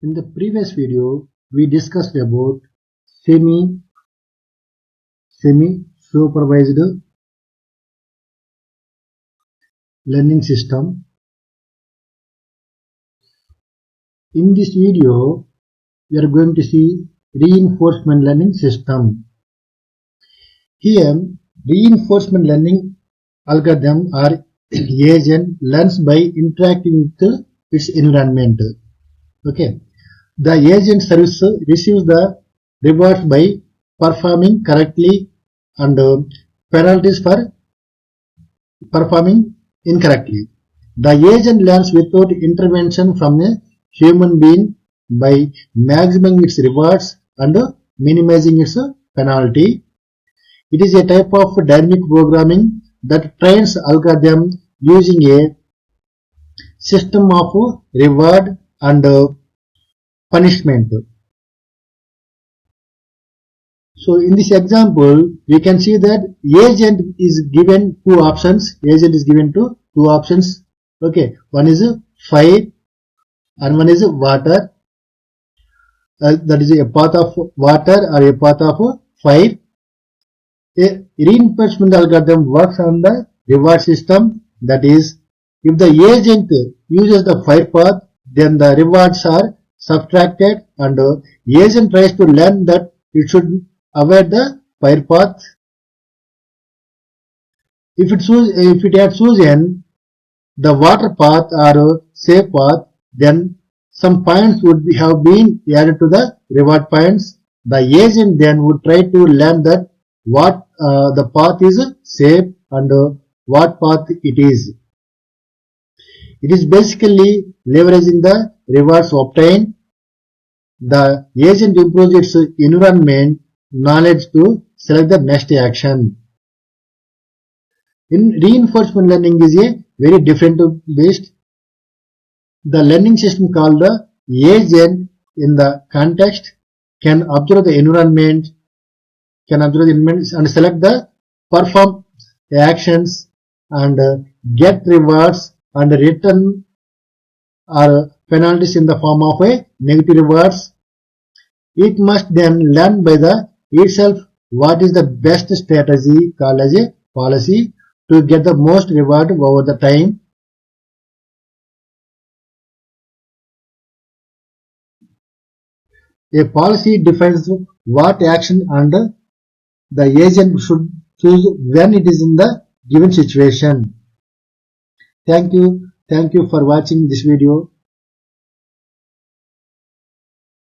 In the previous video, we discussed about semi-supervised learning system. In this video, we are going to see reinforcement learning system. Here, reinforcement learning algorithm or agent learns by interacting with its environment. Okay. The agent receives the rewards by performing correctly and penalties for performing incorrectly. The agent learns without intervention from a human being by maximizing its rewards and minimizing its penalty. It is a type of dynamic programming that trains algorithm using a system of reward and punishment. So in this example, we can see that agent is given two options. Agent is given to two options. Okay, one is fire and one is water. That is a path of water or a path of fire. A reinforcement algorithm works on the reward system. That is, if the agent uses the fire path, then the rewards are subtracted and agent tries to learn that it should avoid the fire path. If it had chosen the water path or safe path, then some points would have been added to the reward points. The agent then would try to learn that what the path is safe and what path it is. It is basically leveraging the rewards obtained. The agent improves its environment knowledge to select the next action. In reinforcement learning is a very different based. The learning system called the agent in the context can observe the environment, and select the perform actions and get rewards and return or penalties in the form of a negative rewards. It must then learn by itself what is the best strategy called as a policy to get the most reward over the time. A policy defines what action and the agent should choose when it is in the given situation. Thank you for watching this video.